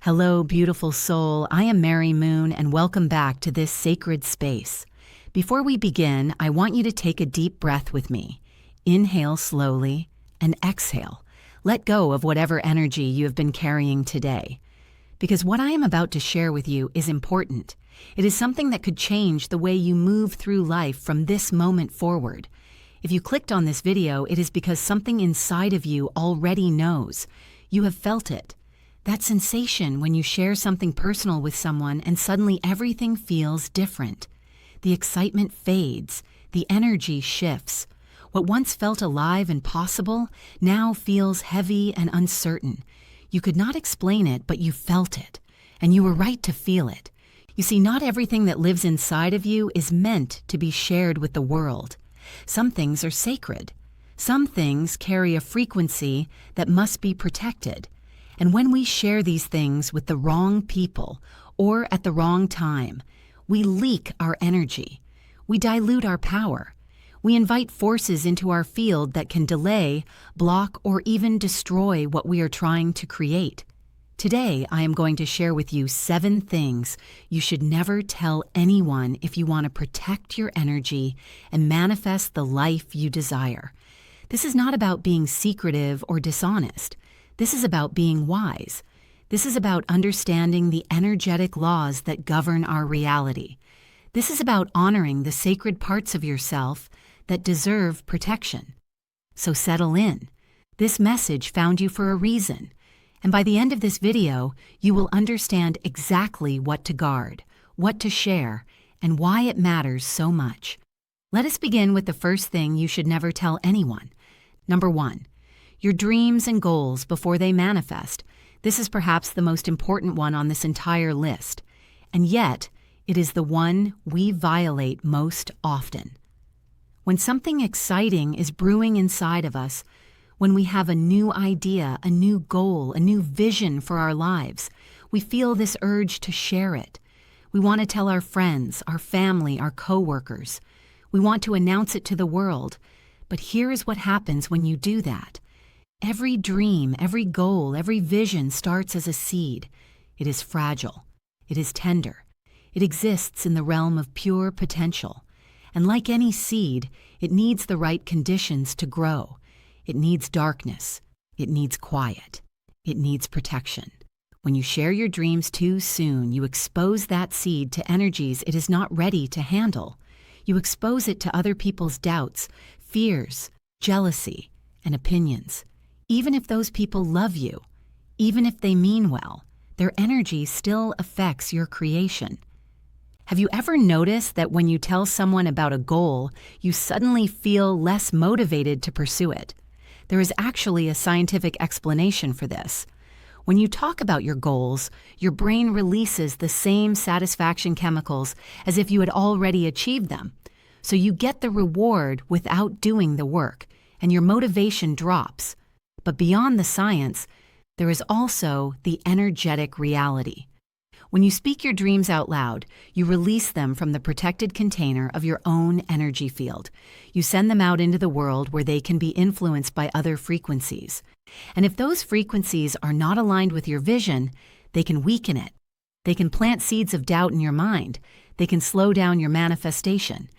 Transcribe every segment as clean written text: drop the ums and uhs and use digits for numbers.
Hello, beautiful soul. I am Moone, and welcome back to this sacred space. Before we begin, I want you to take a deep breath with me. Inhale slowly and exhale. Let go of whatever energy you have been carrying today. Because what I am about to share with you is important. It is something that could change the way you move through life from this moment forward. If you clicked on this video, it is because something inside of you already knows. You have felt it. That sensation when you share something personal with someone and suddenly everything feels different. The excitement fades, the energy shifts. What once felt alive and possible now feels heavy and uncertain. You could not explain it, but you felt it, and you were right to feel it. You see, not everything that lives inside of you is meant to be shared with the world. Some things are sacred. Some things carry a frequency that must be protected. And when we share these things with the wrong people or at the wrong time, we leak our energy. We dilute our power. We invite forces into our field that can delay, block, or even destroy what we are trying to create. Today, I am going to share with you 7 things you should never tell anyone if you want to protect your energy and manifest the life you desire. This is not about being secretive or dishonest. This is about being wise. This is about understanding the energetic laws that govern our reality. This is about honoring the sacred parts of yourself that deserve protection. So settle in. This message found you for a reason. And by the end of this video, you will understand exactly what to guard, what to share, and why it matters so much. Let us begin with the first thing you should never tell anyone. Number 1. Your dreams and goals before they manifest. This is perhaps the most important one on this entire list. And yet, it is the one we violate most often. When something exciting is brewing inside of us, when we have a new idea, a new goal, a new vision for our lives, we feel this urge to share it. We want to tell our friends, our family, our coworkers. We want to announce it to the world. But here is what happens when you do that. Every dream, every goal, every vision starts as a seed. It is fragile. It is tender. It exists in the realm of pure potential. And like any seed, it needs the right conditions to grow. It needs darkness. It needs quiet. It needs protection. When you share your dreams too soon, you expose that seed to energies it is not ready to handle. You expose it to other people's doubts, fears, jealousy, and opinions. Even if those people love you, even if they mean well, their energy still affects your creation. Have you ever noticed that when you tell someone about a goal, you suddenly feel less motivated to pursue it? There is actually a scientific explanation for this. When you talk about your goals, your brain releases the same satisfaction chemicals as if you had already achieved them. So you get the reward without doing the work, and your motivation drops. But beyond the science, there is also the energetic reality. When you speak your dreams out loud, you release them from the protected container of your own energy field. You send them out into the world where they can be influenced by other frequencies. And if those frequencies are not aligned with your vision, they can weaken it. They can plant seeds of doubt in your mind. They can slow down your manifestation.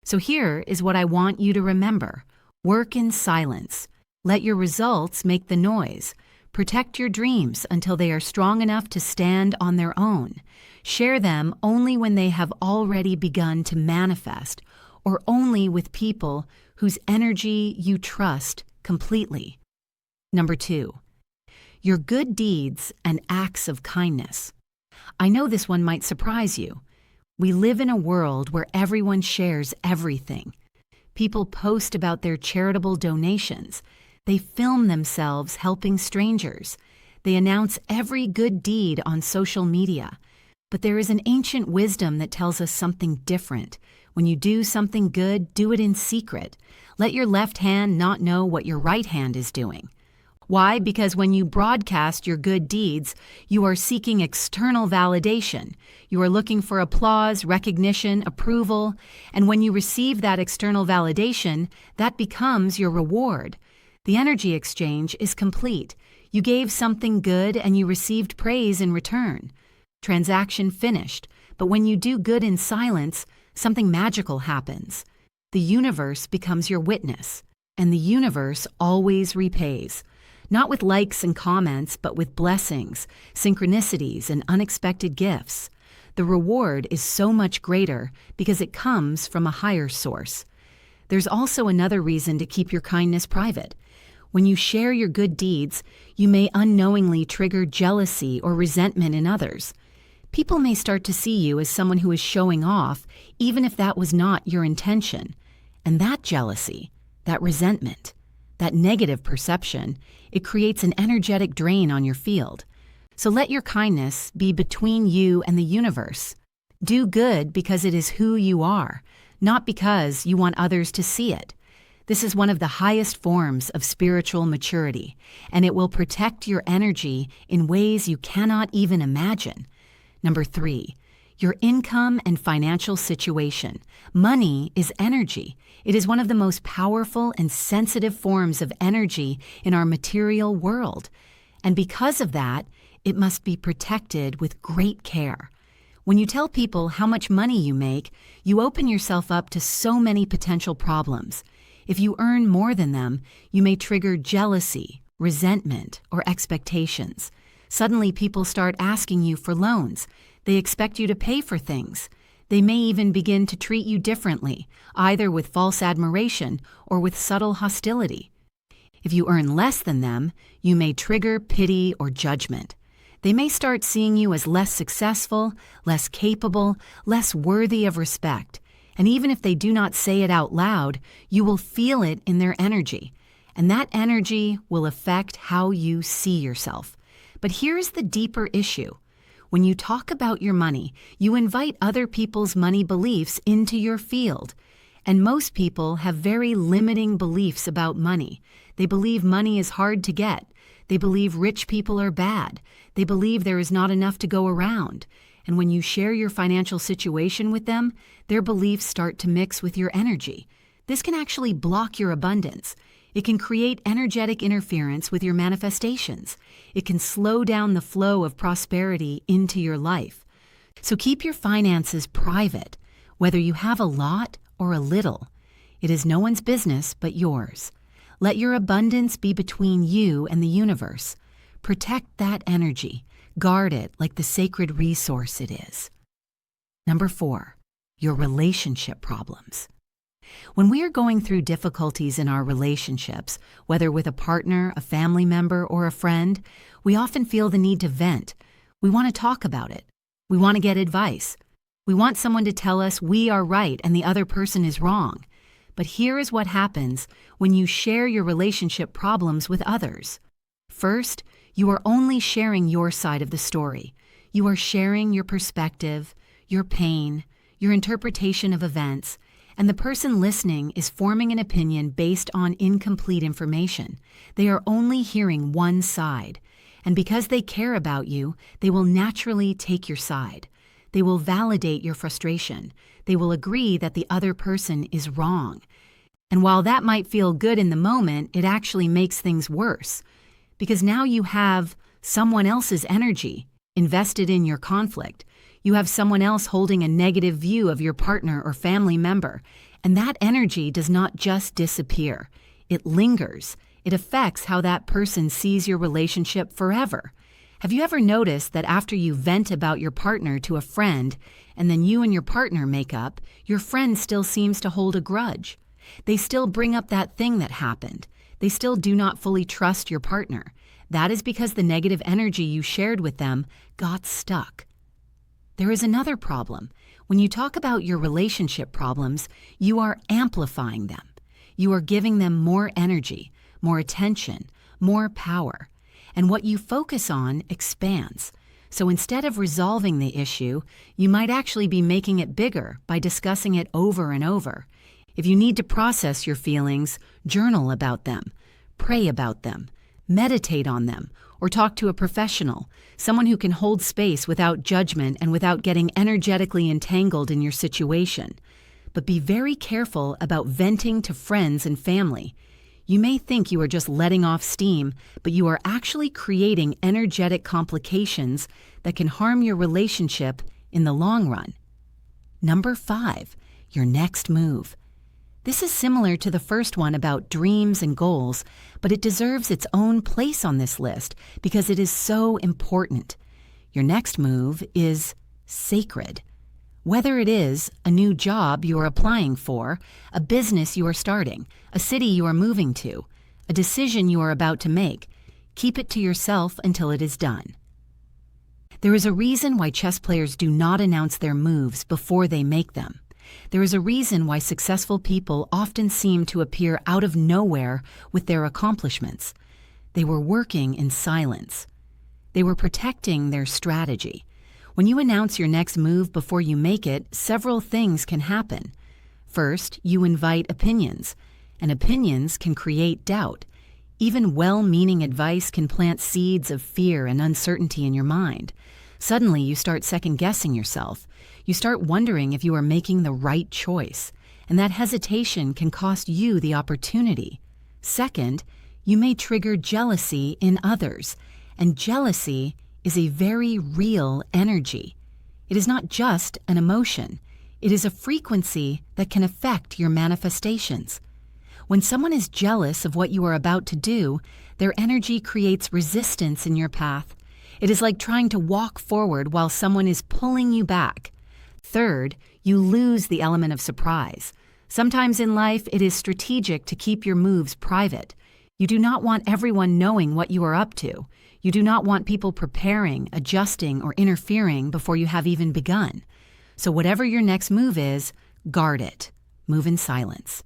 So here is what I want you to remember. Work in silence. Let your results make the noise. Protect your dreams until they are strong enough to stand on their own. Share them only when they have already begun to manifest, or only with people whose energy you trust completely. Number 2, your good deeds and acts of kindness. I know this one might surprise you. We live in a world where everyone shares everything. People post about their charitable donations. They film themselves helping strangers. They announce every good deed on social media. But there is an ancient wisdom that tells us something different. When you do something good, do it in secret. Let your left hand not know what your right hand is doing. Why? Because when you broadcast your good deeds, you are seeking external validation. You are looking for applause, recognition, approval. And when you receive that external validation, that becomes your reward. The energy exchange is complete. You gave something good and you received praise in return. Transaction finished, but when you do good in silence, something magical happens. The universe becomes your witness, and the universe always repays. Not with likes and comments, but with blessings, synchronicities, and unexpected gifts. The reward is so much greater because it comes from a higher source. There's also another reason to keep your kindness private. When you share your good deeds, you may unknowingly trigger jealousy or resentment in others. People may start to see you as someone who is showing off, even if that was not your intention. And that jealousy, that resentment, that negative perception, it creates an energetic drain on your field. So let your kindness be between you and the universe. Do good because it is who you are, not because you want others to see it. This is one of the highest forms of spiritual maturity, and it will protect your energy in ways you cannot even imagine. Number 3, your income and financial situation. Money is energy. It is one of the most powerful and sensitive forms of energy in our material world. And because of that, it must be protected with great care. When you tell people how much money you make, you open yourself up to so many potential problems. If you earn more than them, you may trigger jealousy, resentment, or expectations. Suddenly, people start asking you for loans. They expect you to pay for things. They may even begin to treat you differently, either with false admiration or with subtle hostility. If you earn less than them, you may trigger pity or judgment. They may start seeing you as less successful, less capable, less worthy of respect. And even if they do not say it out loud, you will feel it in their energy. And that energy will affect how you see yourself. But here's the deeper issue. When you talk about your money, you invite other people's money beliefs into your field. And most people have very limiting beliefs about money. They believe money is hard to get. They believe rich people are bad. They believe there is not enough to go around. And when you share your financial situation with them, their beliefs start to mix with your energy. This can actually block your abundance. It can create energetic interference with your manifestations. It can slow down the flow of prosperity into your life. So keep your finances private, whether you have a lot or a little. It is no one's business but yours. Let your abundance be between you and the universe. Protect that energy. Guard it like the sacred resource it is. Number 4, your relationship problems. When we are going through difficulties in our relationships, whether with a partner, a family member, or a friend, we often feel the need to vent. We want to talk about it. We want to get advice. We want someone to tell us we are right and the other person is wrong. But here is what happens when you share your relationship problems with others. First, you are only sharing your side of the story. You are sharing your perspective, your pain, your interpretation of events, and the person listening is forming an opinion based on incomplete information. They are only hearing one side, and because they care about you, they will naturally take your side. They will validate your frustration. They will agree that the other person is wrong. And while that might feel good in the moment, it actually makes things worse, because now you have someone else's energy invested in your conflict. You have someone else holding a negative view of your partner or family member, and that energy does not just disappear. It lingers. It affects how that person sees your relationship forever. Have you ever noticed that after you vent about your partner to a friend, and then you and your partner make up, your friend still seems to hold a grudge? They still bring up that thing that happened. They still do not fully trust your partner. That is because the negative energy you shared with them got stuck. There is another problem. When you talk about your relationship problems, you are amplifying them. You are giving them more energy, more attention, more power. And what you focus on expands. So instead of resolving the issue, you might actually be making it bigger by discussing it over and over. If you need to process your feelings, journal about them, pray about them, meditate on them, or talk to a professional, someone who can hold space without judgment and without getting energetically entangled in your situation. But be very careful about venting to friends and family. You may think you are just letting off steam, but you are actually creating energetic complications that can harm your relationship in the long run. Number 5, your next move. This is similar to the first one about dreams and goals, but it deserves its own place on this list because it is so important. Your next move is sacred. Whether it is a new job you are applying for, a business you are starting, a city you are moving to, a decision you are about to make, keep it to yourself until it is done. There is a reason why chess players do not announce their moves before they make them. There is a reason why successful people often seem to appear out of nowhere with their accomplishments. They were working in silence. They were protecting their strategy. When you announce your next move before you make it, several things can happen. First, you invite opinions, and opinions can create doubt. Even well-meaning advice can plant seeds of fear and uncertainty in your mind. Suddenly, you start second-guessing yourself. You start wondering if you are making the right choice, and that hesitation can cost you the opportunity. Second, you may trigger jealousy in others, and jealousy is a very real energy. It is not just an emotion. It is a frequency that can affect your manifestations. When someone is jealous of what you are about to do, their energy creates resistance in your path. It is like trying to walk forward while someone is pulling you back. Third, you lose the element of surprise. Sometimes in life, it is strategic to keep your moves private. You do not want everyone knowing what you are up to. You do not want people preparing, adjusting, or interfering before you have even begun. So whatever your next move is, guard it. Move in silence.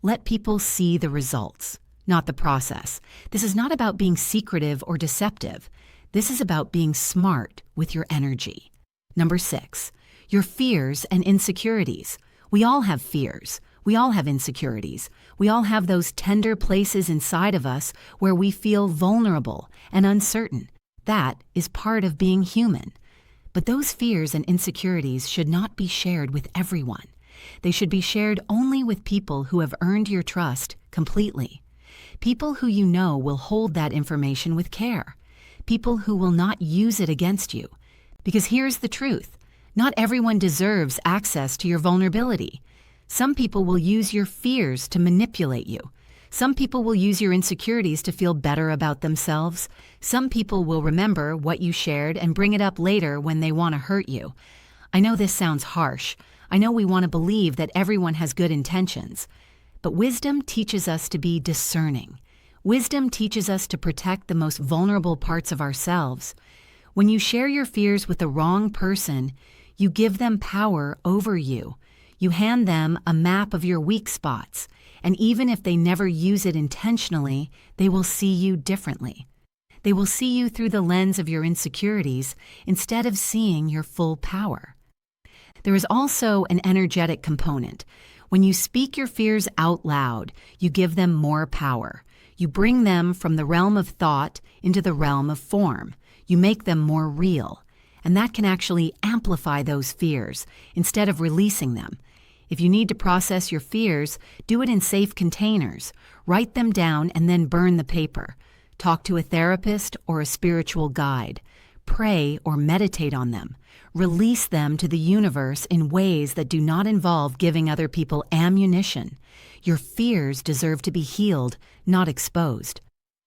Let people see the results, not the process. This is not about being secretive or deceptive. This is about being smart with your energy. Number 6, your fears and insecurities. We all have fears. We all have insecurities. We all have those tender places inside of us where we feel vulnerable and uncertain. That is part of being human. But those fears and insecurities should not be shared with everyone. They should be shared only with people who have earned your trust completely. People who you know will hold that information with care. People who will not use it against you. Because here's the truth. Not everyone deserves access to your vulnerability. Some people will use your fears to manipulate you. Some people will use your insecurities to feel better about themselves. Some people will remember what you shared and bring it up later when they want to hurt you. I know this sounds harsh. I know we want to believe that everyone has good intentions. But wisdom teaches us to be discerning. Wisdom teaches us to protect the most vulnerable parts of ourselves. When you share your fears with the wrong person, you give them power over you. You hand them a map of your weak spots, and even if they never use it intentionally, they will see you differently. They will see you through the lens of your insecurities instead of seeing your full power. There is also an energetic component. When you speak your fears out loud, you give them more power. You bring them from the realm of thought into the realm of form. You make them more real. And that can actually amplify those fears instead of releasing them. If you need to process your fears, do it in safe containers. Write them down and then burn the paper. Talk to a therapist or a spiritual guide. Pray or meditate on them. Release them to the universe in ways that do not involve giving other people ammunition. Your fears deserve to be healed, not exposed.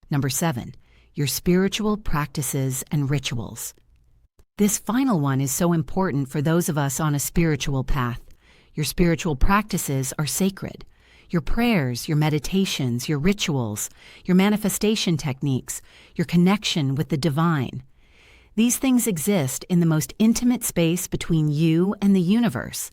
Number 7, your spiritual practices and rituals. This final one is so important for those of us on a spiritual path. Your spiritual practices are sacred. Your prayers, your meditations, your rituals, your manifestation techniques, your connection with the divine. These things exist in the most intimate space between you and the universe.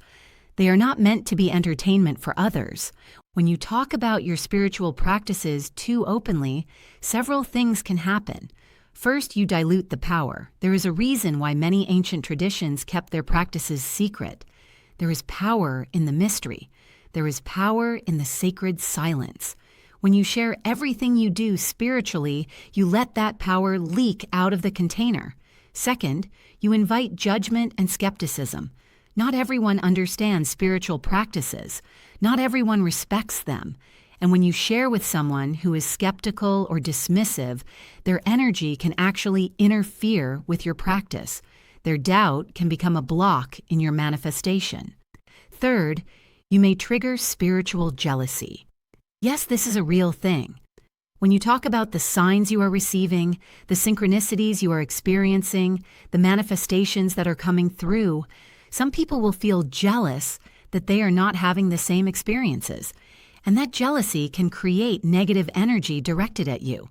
They are not meant to be entertainment for others. When you talk about your spiritual practices too openly, several things can happen. First, you dilute the power. There is a reason why many ancient traditions kept their practices secret. There is power in the mystery. There is power in the sacred silence. When you share everything you do spiritually, you let that power leak out of the container. Second, you invite judgment and skepticism. Not everyone understands spiritual practices. Not everyone respects them. And when you share with someone who is skeptical or dismissive, their energy can actually interfere with your practice. Their doubt can become a block in your manifestation. Third, you may trigger spiritual jealousy. Yes, this is a real thing. When you talk about the signs you are receiving, the synchronicities you are experiencing, the manifestations that are coming through, some people will feel jealous that they are not having the same experiences. And that jealousy can create negative energy directed at you.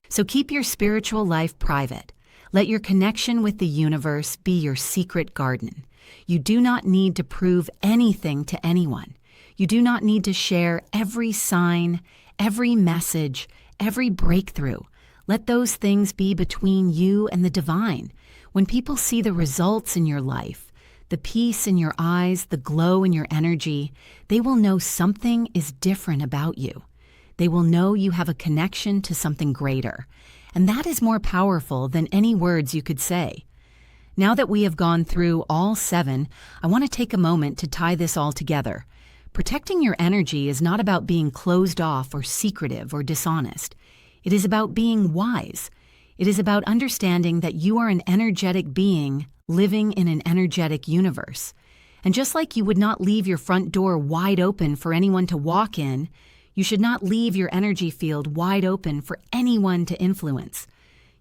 So keep your spiritual life private. Let your connection with the universe be your secret garden. You do not need to prove anything to anyone. You do not need to share every sign, every message, every breakthrough. Let those things be between you and the divine. When people see the results in your life, the peace in your eyes, the glow in your energy, they will know something is different about you. They will know you have a connection to something greater. And that is more powerful than any words you could say. Now that we have gone through all 7, I want to take a moment to tie this all together. Protecting your energy is not about being closed off or secretive or dishonest. It is about being wise. It is about understanding that you are an energetic being living in an energetic universe. And just like you would not leave your front door wide open for anyone to walk in, you should not leave your energy field wide open for anyone to influence.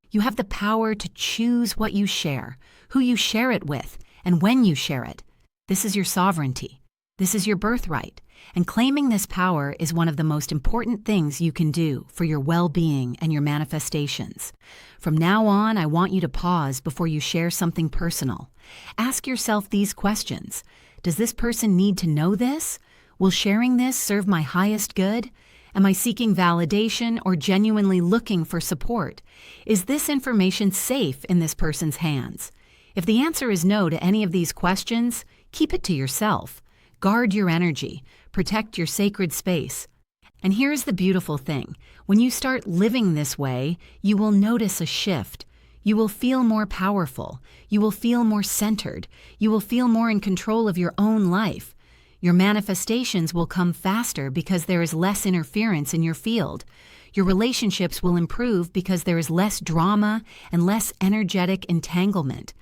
You have the power to choose what you share, who you share it with, and when you share it. This is your sovereignty. This is your birthright. And claiming this power is one of the most important things you can do for your well-being and your manifestations. From now on, I want you to pause before you share something personal. Ask yourself these questions. Does this person need to know this? Will sharing this serve my highest good? Am I seeking validation or genuinely looking for support? Is this information safe in this person's hands? If the answer is no to any of these questions, keep it to yourself. Guard your energy. Protect your sacred space. And here's the beautiful thing. When you start living this way, you will notice a shift. You will feel more powerful. You will feel more centered. You will feel more in control of your own life. Your manifestations will come faster because there is less interference in your field. Your relationships will improve because there is less drama and less energetic entanglement.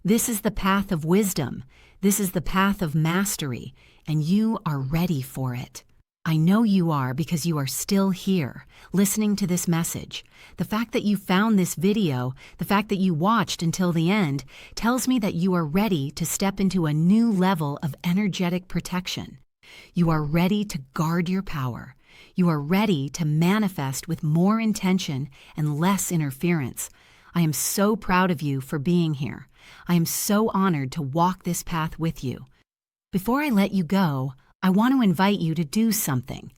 This is the path of wisdom. This is the path of mastery, and you are ready for it. I know you are because you are still here, listening to this message. The fact that you found this video, the fact that you watched until the end, tells me that you are ready to step into a new level of energetic protection. You are ready to guard your power. You are ready to manifest with more intention and less interference. I am so proud of you for being here. I am so honored to walk this path with you. Before I let you go, I want to invite you to do something.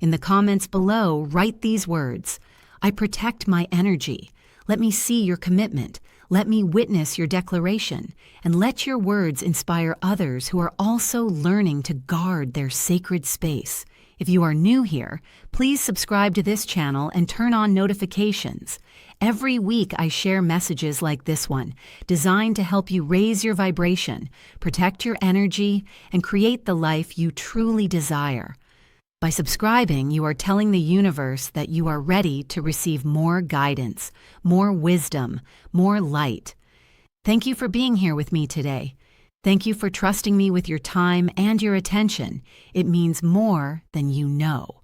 In the comments below, write these words. I protect my energy. Let me see your commitment. Let me witness your declaration. And let your words inspire others who are also learning to guard their sacred space. If you are new here, please subscribe to this channel and turn on notifications. Every week I share messages like this one, designed to help you raise your vibration, protect your energy, and create the life you truly desire. By subscribing, you are telling the universe that you are ready to receive more guidance, more wisdom, more light. Thank you for being here with me today. Thank you for trusting me with your time and your attention. It means more than you know.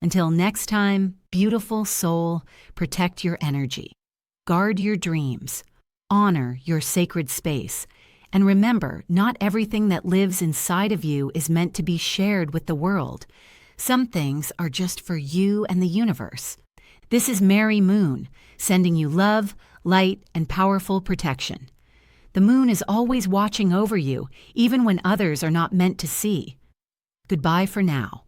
Until next time, beautiful soul, protect your energy. Guard your dreams. Honor your sacred space. And remember, not everything that lives inside of you is meant to be shared with the world. Some things are just for you and the universe. This is Mary Moone, sending you love, light, and powerful protection. The moon is always watching over you, even when others are not meant to see. Goodbye for now.